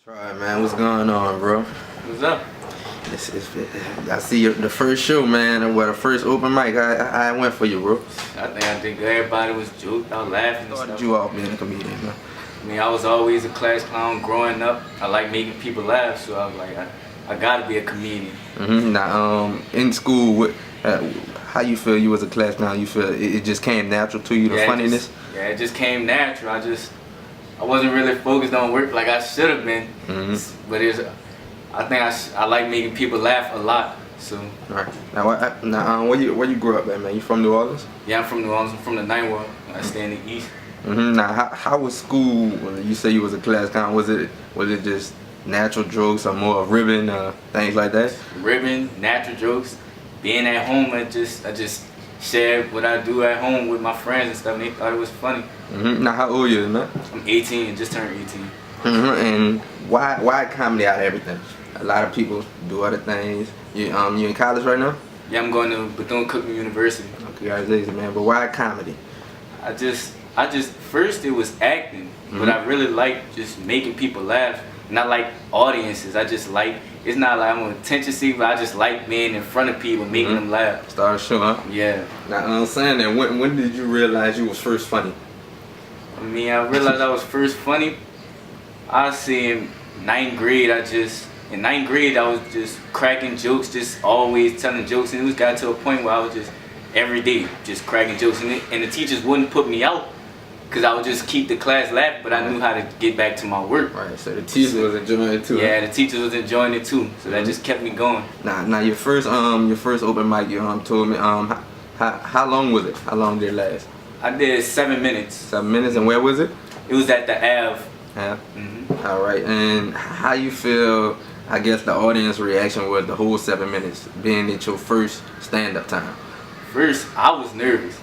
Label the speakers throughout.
Speaker 1: Try man, what's going on, bro?
Speaker 2: What's up?
Speaker 1: I see the first show, man, and the first open mic. I went for you, bro.
Speaker 2: I think everybody was joked out laughing and
Speaker 1: How
Speaker 2: stuff.
Speaker 1: did you off being a comedian, man?
Speaker 2: I mean, I was always a class clown growing up. I like making people laugh, so I was like, I gotta be a comedian.
Speaker 1: Now, in school, how you feel you was a class clown? You feel it just came natural to you, the funniness?
Speaker 2: It just came natural. I wasn't really focused on work like I should have been. But I think I like making people laugh a lot. So.
Speaker 1: Right. Now, where you grew up at, man? You from New Orleans?
Speaker 2: Yeah, I'm from New Orleans. I'm from the Ninth Ward. I stay in the East.
Speaker 1: Now, how was school? When you say you was a class clown, was it just natural jokes or more ribbon, things like that?
Speaker 2: Ribbon, natural jokes. Being at home, I just shared what I do at home with my friends and stuff, and they thought it was funny.
Speaker 1: Now, how old are you, man?
Speaker 2: I'm 18, just turned 18.
Speaker 1: And why comedy out of everything? A lot of people do other things. You in college right now?
Speaker 2: Yeah, I'm going to Bethune-Cookman University.
Speaker 1: Congratulations, man. But why comedy?
Speaker 2: I just first it was acting, but I really like just making people laugh. And I like audiences. I just like, it's not like I'm an attention seeker, but I just like being in front of people, making them laugh.
Speaker 1: Start a show, huh?
Speaker 2: Yeah.
Speaker 1: Now, I'm saying that, when did you realize you was first funny?
Speaker 2: I mean, I realized I was first funny. I see in ninth grade, in ninth grade, I was just cracking jokes, just always telling jokes. And it got to a point where I was just, every day, just cracking jokes. And the teachers wouldn't put me out, because I would just keep the class laughing, but I knew how to get back to my work.
Speaker 1: Right, so the teachers was enjoying it too.
Speaker 2: Yeah, the teachers was enjoying it too, so that just kept me going.
Speaker 1: Now your first open mic, you told me how long was it? How long did it last?
Speaker 2: I did 7 minutes.
Speaker 1: 7 minutes, and where was it?
Speaker 2: It was at the Ave.
Speaker 1: Yeah. All right, and how you feel? I guess the audience reaction was the whole 7 minutes, being at your first stand-up time.
Speaker 2: First, I was nervous.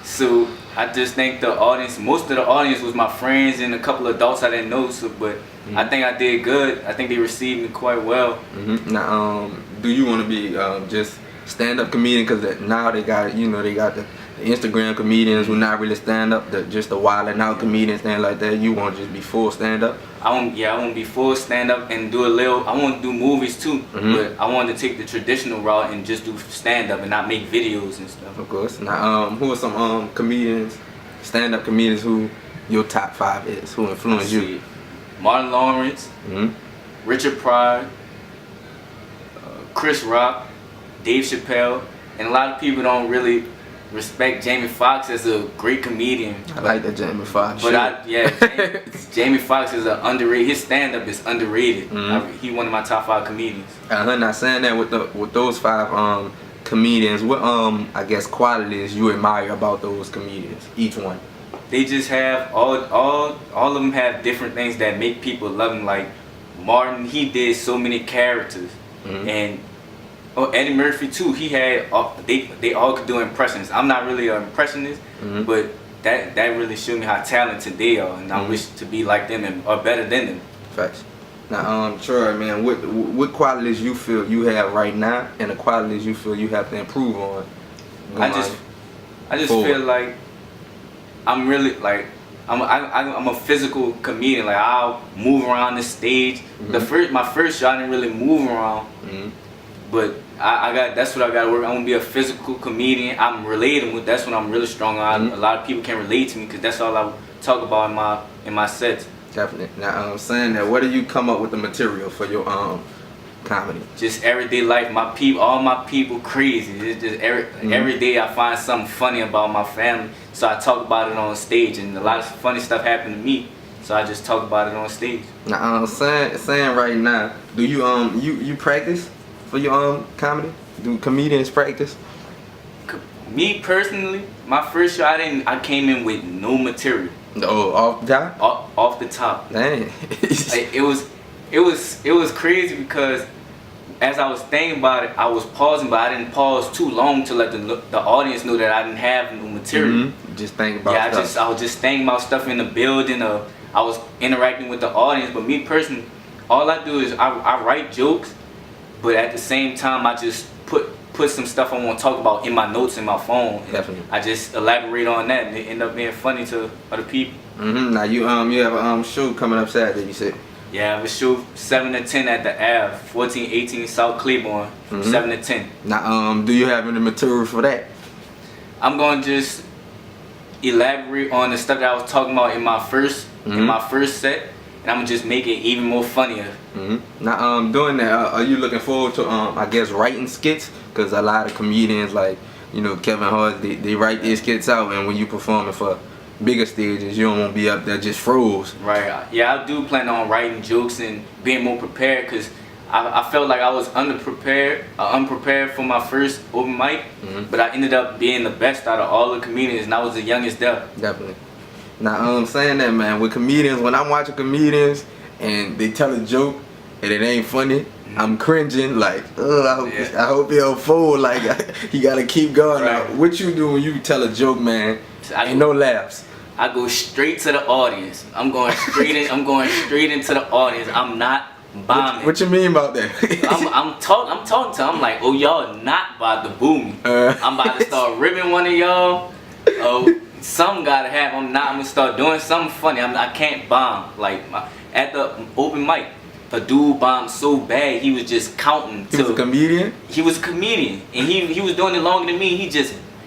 Speaker 2: So I just think the audience, most of the audience was my friends and a couple of adults I didn't know. So, but I think I did good. I think they received me quite well.
Speaker 1: Now, do you want to be just stand-up comedian? Because now they got the Instagram comedians who not really stand-up, just the wilding out comedians, things like that. You want to just be full stand-up?
Speaker 2: I want to be full stand-up and do a little. I want to do movies too, but I want to take the traditional route and just do stand-up and not make videos and stuff.
Speaker 1: Of course. Now, who are some comedians, stand-up comedians who your top 5 is? Who influenced you?
Speaker 2: Martin Lawrence, Richard Pryor, Chris Rock, Dave Chappelle, and a lot of people don't really respect Jamie Foxx as a great comedian.
Speaker 1: I like that Jamie Foxx.
Speaker 2: But Jamie Foxx is an underrated. His stand-up is underrated. He one of my top 5 comedians.
Speaker 1: I'm not saying that with those 5 comedians. What I guess qualities you admire about those comedians? Each one.
Speaker 2: They just have all of them have different things that make people love them. Like Martin, he did so many characters, and Eddie Murphy too. He had they all could do impressions. I'm not really an impressionist, but that really showed me how talented they are, and I wish to be like them or better than them.
Speaker 1: Facts. Now, Troy, man, what qualities you feel you have right now, and the qualities you feel you have to improve on?
Speaker 2: I just feel like I'm really like I'm a physical comedian. Like I'll move around the stage. My first show I didn't really move around, but that's what I got to work. I want to be a physical comedian. I'm relatable. That's what I'm really strong on. A lot of people can relate to me because that's all I talk about in my sets.
Speaker 1: Definitely. Now, I'm saying that. Where do you come up with the material for your comedy?
Speaker 2: Just everyday life. All my people crazy. It's just every day I find something funny about my family, so I talk about it on stage. And a lot of funny stuff happened to me, so I just talk about it on stage.
Speaker 1: Now, I'm saying right now, do you practice for your comedy? Do comedians practice?
Speaker 2: Me personally, my first show I came in with no material.
Speaker 1: Oh, off the top?
Speaker 2: Off the top.
Speaker 1: Dang.
Speaker 2: It was crazy because as I was thinking about it, I was pausing, but I didn't pause too long to let the audience know that I didn't have no material.
Speaker 1: Just thinking about stuff.
Speaker 2: I was just thinking about stuff in the building. I was interacting with the audience, but me personally, all I do is I write jokes, but at the same time I just put some stuff I want to talk about in my notes in my phone.
Speaker 1: Definitely.
Speaker 2: I just elaborate on that, and it end up being funny to other people.
Speaker 1: Now you have a show coming up Saturday, you said.
Speaker 2: Yeah, I have a show 7 to 10 at the Ave, 1418 South Claiborne, from 7 to 10.
Speaker 1: Now, do you have any material for that?
Speaker 2: I'm gonna just elaborate on the stuff that I was talking about in my first set, and I'm gonna just make it even more funnier.
Speaker 1: Now, doing that, are you looking forward to I guess writing skits? Because a lot of comedians, like Kevin Hart, they write their skits out, and when you performing for bigger stages, you don't want to be up there just froze.
Speaker 2: Right. Yeah, I do plan on writing jokes and being more prepared, because I felt like I was unprepared for my first open mic, but I ended up being the best out of all the comedians, and I was the youngest there.
Speaker 1: Definitely. Now, saying that, man, with comedians, when I'm watching comedians and they tell a joke and it ain't funny, I'm cringing like, I hope he'll fold. Like, he gotta keep going.
Speaker 2: Right.
Speaker 1: Now, what you do when you tell a joke, man? Ain't no laughs.
Speaker 2: I go straight to the audience. I'm going straight into the audience. I'm not bombing.
Speaker 1: What you mean about that?
Speaker 2: I'm talking to them. I'm like, oh, y'all not about to boo me. I'm about to start ribbing one of y'all. Oh, something gotta happen. I'm gonna start doing something funny. I can't bomb. Like at the open mic, a dude bombed so bad he was just counting.
Speaker 1: He was a comedian?
Speaker 2: He was a comedian, and he was doing it longer than me.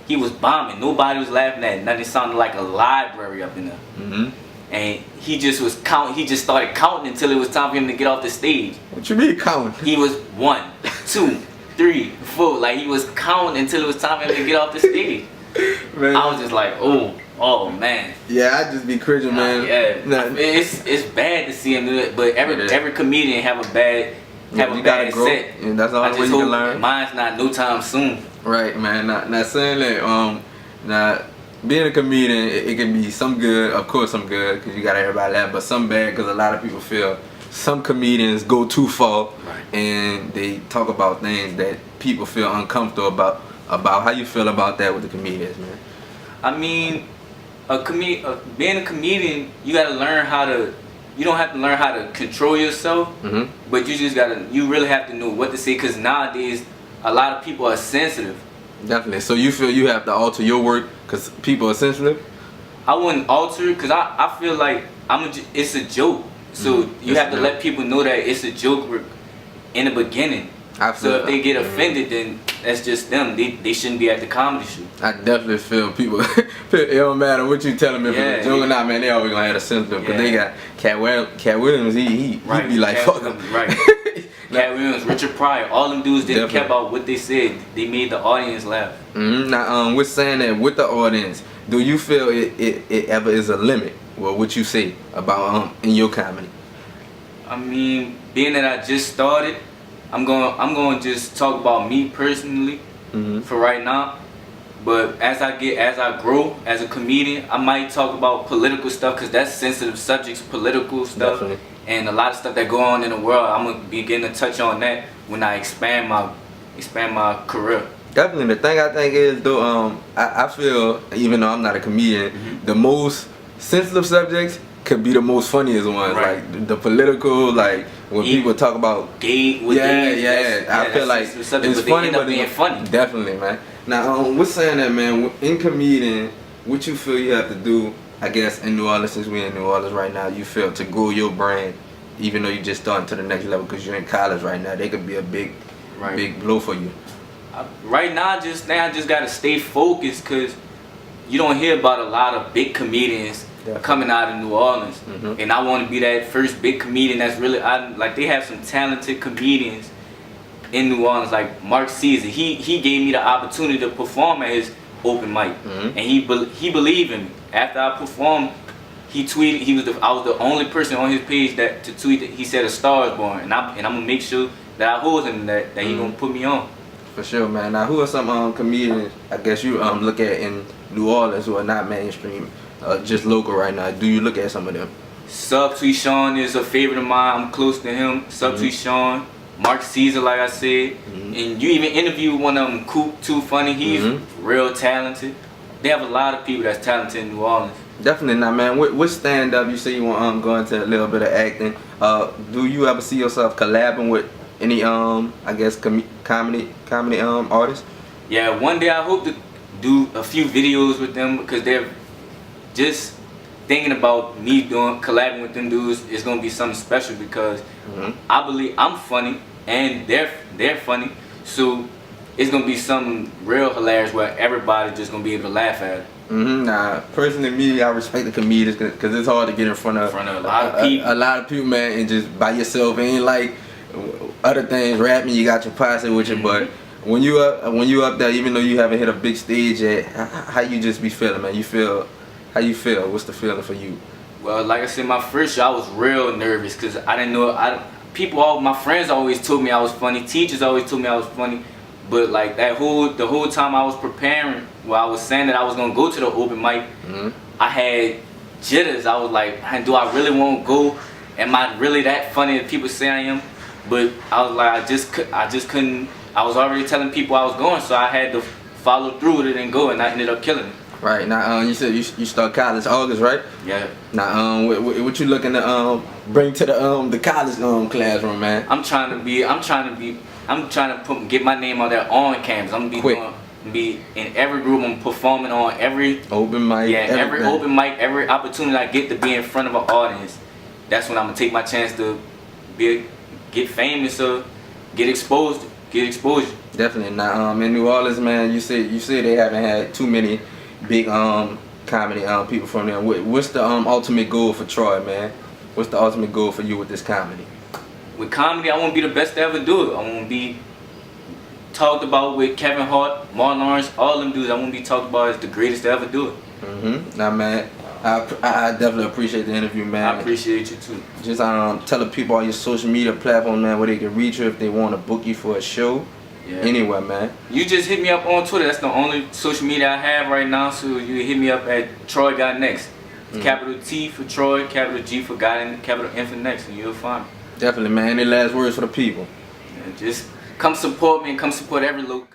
Speaker 2: He was bombing. Nobody was laughing at it. Nothing sounded like a library up in there. And he just was counting. He just started counting until it was time for him to get off the stage.
Speaker 1: What you mean counting?
Speaker 2: He was 1, 2, 3, 4. Like, he was counting until it was time for him to get off the stage. Man. I was just like, oh man.
Speaker 1: Yeah, I just be cringing, man.
Speaker 2: It's bad to see him do it, but every comedian have a bad set.
Speaker 1: And that's the only way you can learn.
Speaker 2: Mine's not no time soon.
Speaker 1: Right, man. Not saying that. Now, being a comedian, it can be some good, of course, some good, because you got everybody laugh, but some bad, because a lot of people feel some comedians go too far, and they talk about things that people feel uncomfortable about. How you feel about that with the comedians, man?
Speaker 2: I mean, being a comedian, you gotta learn how to. You don't have to learn how to control yourself, but you really have to know what to say, because nowadays a lot of people are sensitive.
Speaker 1: Definitely. So you feel you have to alter your work because people are sensitive?
Speaker 2: I wouldn't alter it, because I feel like it's a joke. So you have to let people know that it's a joke in the beginning. So if they get offended, then that's just them. They shouldn't be at the comedy show.
Speaker 1: I definitely feel people. It don't matter what you tell them, if it's a joke or not, man. They always gonna have a sensitive, because they got Cat Williams. He be like, fuck him.
Speaker 2: Right. Cat Williams, Richard Pryor, all them dudes didn't care about what they said. They made the audience laugh.
Speaker 1: Now, with saying that with the audience, do you feel it ever is a limit? Well, what you say about in your comedy?
Speaker 2: I mean, being that I just started, I'm going to just talk about me personally for right now. But as I grow as a comedian, I might talk about political stuff, because that's sensitive subjects, political stuff. Definitely. And a lot of stuff that go on in the world. I'm gonna begin to touch on that when I expand my career.
Speaker 1: Definitely. The thing I think is, though, I feel, even though I'm not a comedian, the most sensitive subjects could be the most funniest ones. Like the political, like when people talk about
Speaker 2: gay.
Speaker 1: I feel like it's funny, but it's funny. Definitely, man. Now, what's saying that, man? In comedian, what you feel you have to do? I guess in New Orleans, since we're in New Orleans right now, you feel to grow your brand, even though you're just starting to the next level, because you're in college right now. They could be a big blow for you.
Speaker 2: Right now, I just gotta stay focused, because you don't hear about a lot of big comedians coming out of New Orleans, and I want to be that first big comedian that's really like. They have some talented comedians in New Orleans, like Mark Caesar. He gave me the opportunity to perform at his open mic, and he believed in me. After I performed, he tweeted. I was the only person on his page to tweet that he said "A Star Is Born," and I'm gonna make sure that I hold him that he gonna put me on.
Speaker 1: For sure, man. Now, who are some comedians I guess you look at in New Orleans who are not mainstream, just local right now? Do you look at some of them?
Speaker 2: Duchane is a favorite of mine. I'm close to him. Duchane, Mark Caesar, like I said, and you even interviewed one of them, Coop, Too Funny. He's real talented. They have a lot of people that's talented in New Orleans.
Speaker 1: Definitely not, man. What stand up? You say you want go into a little bit of acting. Do you ever see yourself collabing with any I guess comedy artists? Yeah,
Speaker 2: one day I hope to do a few videos with them, because they're just thinking about me collabing with them dudes is gonna be something special because I believe I'm funny and they're funny, so it's gonna be something real hilarious where everybody just gonna be able to laugh at it.
Speaker 1: Nah, personally, me, I respect the comedians because it's hard to get in front of
Speaker 2: A lot of people.
Speaker 1: A lot of people, man, and just by yourself. It ain't like other things. Rapping, you got your posse with you, but when you up there, even though you haven't hit a big stage yet, how you just be feeling, man? How you feel? What's the feeling for you?
Speaker 2: Well, like I said, my first show I was real nervous because I didn't know. My friends always told me I was funny. Teachers always told me I was funny. But like the whole time I was preparing, while I was saying that I was gonna go to the open mic, I had jitters. I was like, man, do I really want to go? Am I really that funny that people say I am? But I was like, I just couldn't. I was already telling people I was going, so I had to follow through with it and go, and I ended up killing it.
Speaker 1: Right now, you said you start college August, right?
Speaker 2: Yeah.
Speaker 1: Now, what you looking to bring to the college classroom, man?
Speaker 2: I'm trying to get my name out there on campus. I'm gonna be in every group. I'm performing on every
Speaker 1: open mic.
Speaker 2: Yeah, every open mic, every opportunity I get to be in front of an audience. That's when I'm gonna take my chance to get famous or get exposed.
Speaker 1: Definitely. Now, in New Orleans, man, you say they haven't had too many big comedy people from there. What's the ultimate goal for Troy, man? What's the ultimate goal for you with this comedy?
Speaker 2: With comedy, I want to be the best to ever do it. I want to be talked about with Kevin Hart, Martin Lawrence, all them dudes. I want to be talked about as the greatest to ever do it.
Speaker 1: Now, man, I definitely appreciate the interview, man.
Speaker 2: I appreciate you too.
Speaker 1: Just tell the people on your social media platform, man, where they can reach you if they want to book you for a show. Yeah. Anywhere, man.
Speaker 2: You just hit me up on Twitter. That's the only social media I have right now. So you hit me up at Troy Got Next. Capital T for Troy, capital G for Got, capital N for Next, and you'll find me.
Speaker 1: Definitely, man. Any last words for the people?
Speaker 2: Yeah, just come support me and come support every local.